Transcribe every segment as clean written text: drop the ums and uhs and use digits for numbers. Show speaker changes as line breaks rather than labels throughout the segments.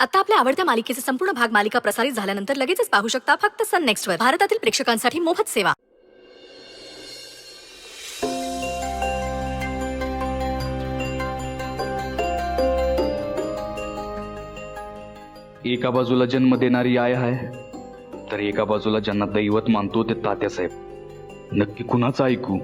आता आपल्या आवडत्या मालिकेचे संपूर्ण भाग मालिका प्रसारित झाल्यानंतर लगेचच पाहू शकता फक्त सन नेक्स्टवर. भारतातील प्रेक्षकांसाठी मोफत सेवा.
एका बाजूला जन्म देणारी आई आहे, तर एका बाजूला ज्यांना दैवत मानतो ते तात्यासाहेब. नक्की कुणाचं ऐकू?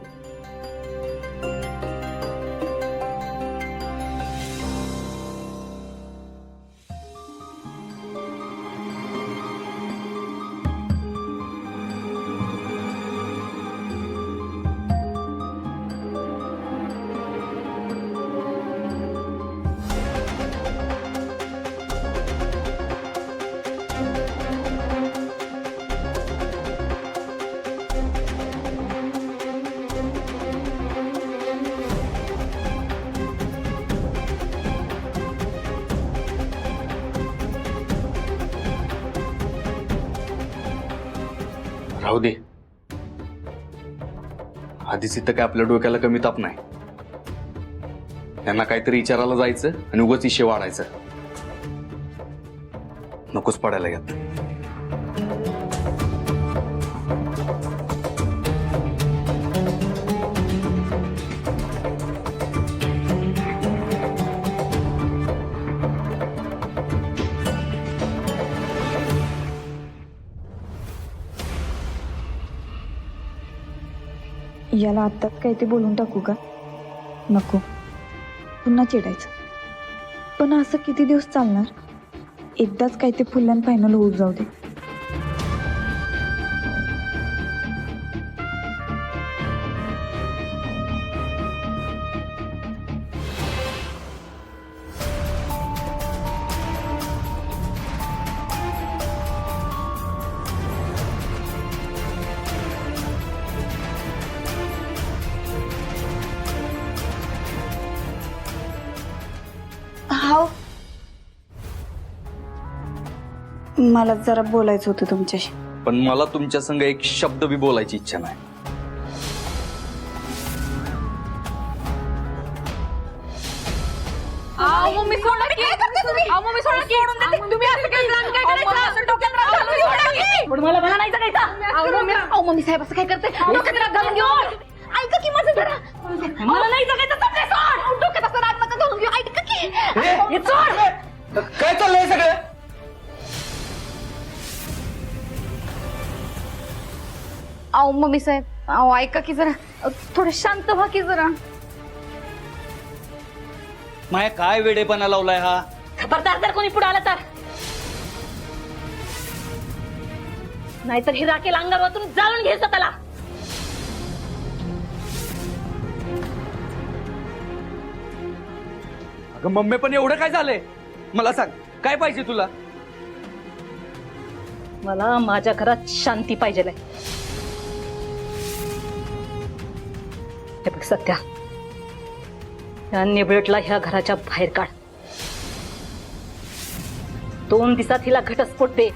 राहू दे, आधीच इथं काय आपल्या डोक्याला कमी ताप नाही. त्यांना काहीतरी विचारायला जायचं आणि उगाच इशे वाढायचं. नकोच पडायला घेत.
याला आत्ताच काय ते बोलून टाकू का? नको, पुन्हा चिडायचं. पण असं किती दिवस चालणार? एकदाच काय ते फुल अँड फायनल होऊ जाऊ दे. मला जरा बोलायचं होतं तुमच्याशी.
पण मला तुमच्या संग एक शब्द बी बोलायची इच्छा नाही.
मम्मी साहेब असं काय करते? डोक्यात घालून घेऊन ऐका की माझं जरा. मला नाही जगायचं. डोक्यात असं राग नका घालून घेऊ. ऐका की हे सोड.
काय चाललंय सगळं?
अहो मम्मी साहेब, अहो ऐका की जरा. थोडं शांत व्हा की जरा.
माया काय वेडेपणा लावलाय हा?
खबरदार जर कोणी पुढे आलं तर. नाहीतर ही राखेल अंगावरून जाळून घ्यायचं त्याला.
अगं मम्मी, पण एवढं काय झालंय? मला सांग, काय पाहिजे तुला?
मला माझ्या घरात शांती पाहिजे. हे बघ सत्या, या निबळटला ह्या घराच्या बाहेर काढ. 2 दिवसात हिला घटस्फोट दे,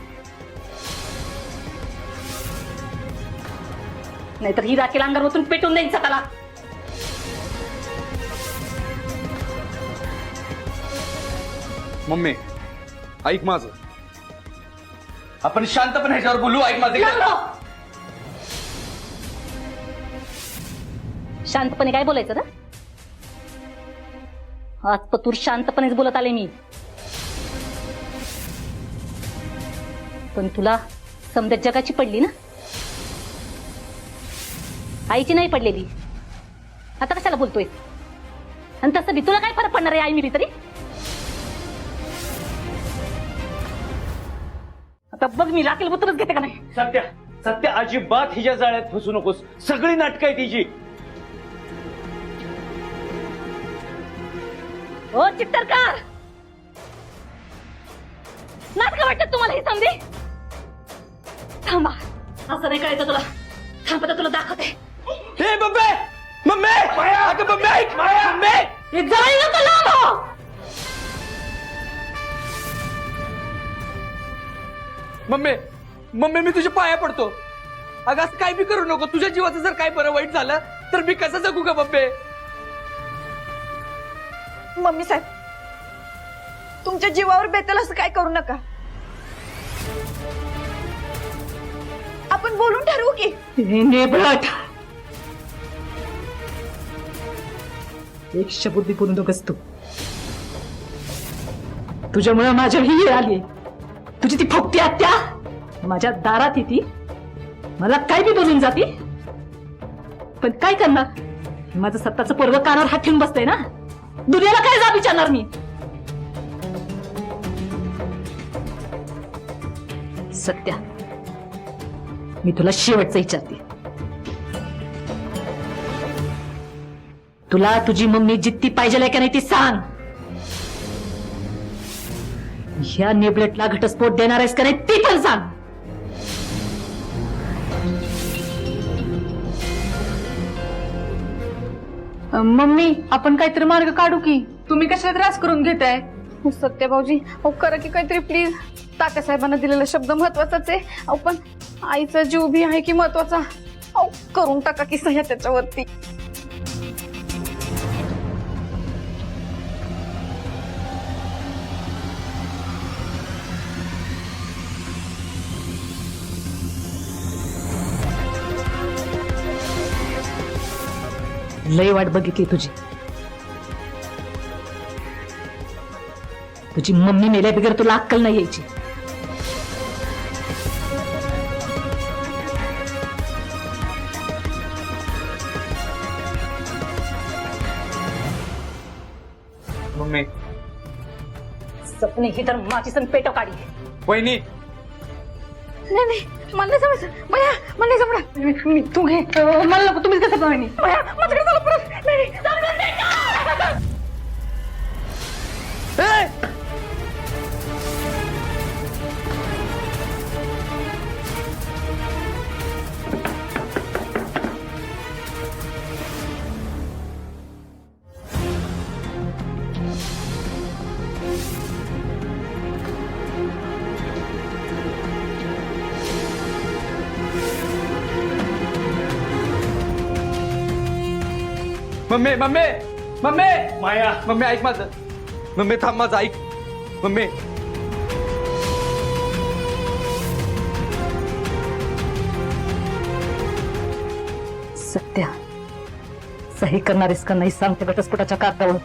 नाहीतर ही राखेल अंगावरून पेटून देईन त्याला.
मम्मी ऐक माझं, आपण शांतपणे ह्याच्यावर बोलू. ऐक माझे.
शांतपणे काय बोलायचं ना? आज पतूर शांतपणेच बोलत आले मी. पण तुला समजा जगाची पडली ना, आईची नाही पडलेली. आता कशाला बोलतोय? आणि तसं बी तुला काय फरक पडणार आहे आई मी तरी? आता बघ मी राखेल बुतरच घेते का नाही.
सत्या, सत्या अजिबात हिच्या जाळ्यात फसू नकोस. सगळी नाटकं आहे तिची.
हो चित्तरकार, नाटकं वाटत तुम्हाला ही समजे? थांबा, असं नाही कळायचं तुला. थांब आता तुला दाखवते.
हे मम्मी, मम्मी, अगं मम्मी ऐक. मम्मी,
हे जाळी नको लावू.
मम्मी, मम्मी मी तुझ्या पाया पडतो. अगं असं काय बी करू नको. तुझ्या जीवाचं जर काय बरं वाईट झालं तर मी कसं जगू का मम्मी?
मम्मी साहेब, तुमच्या जीवावर बेतेल असं काय करू नका. आपण बोलून ठरवू की.
नेबळट, एक शब्द बोलू नकोस तू. तुझ्यामुळे माझ्या ही आली. तुझी ती फुकटी आत्या माझ्या दारात येते, मला काय बी बोलून जाते. पण काय करणार, माझं सत्ताचं पर्व कानावर हात ठेवून बसतंय ना. दुनियाला काय जा विचारणार मी. सत्या, मी तुला शेवटचं विचारते. तुला तुझी मम्मी जित्ती पाहिजे का नाही ती सांग. ह्या नेबलेटला घटस्फोट देणार आहेस का नाही ती पण सांग.
मम्मी, आपण काहीतरी मार्ग काढू की. तुम्ही कशाला त्रास करून घेताय.
सत्य भाऊजी, अहो करा की काहीतरी प्लीज. तात्यासाहेबांना दिलेला शब्द महत्वाचाच आहे. अहो पण आईचा जीव बी आहे की महत्वाचा. अहो करून टाका की सह्या त्याच्यावरती.
लय वाट बघितली तुझी. तुझी मम्मी मेल्या बिगर तुला अक्कल नाही यायची.
मम्मी,
सपने ही तर माझी सण पेटो काढी.
वहिनी,
नाही नाही, मला नाही समजलं. मला नाही समजलं.
तू घे. मला नको, तुम्हीच कसं पाहिजे.
माझ्याकडे चला परत. नाही, नाही, जाऊ दे, नाही का?
मम्मी मम्मी मम्मी माया, मम्मी ऐक माझं. मम्मी थांब, माझं ऐक. मम्मी,
सत्या, सही करणारेस का नाही सांगते घटस्फोटाच्या कागदावर.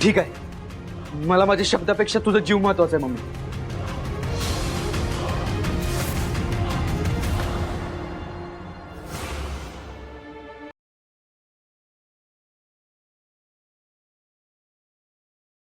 ठीक आहे. मला माझ्या शब्दापेक्षा तुझा जीव महत्वाचा आहे मम्मी.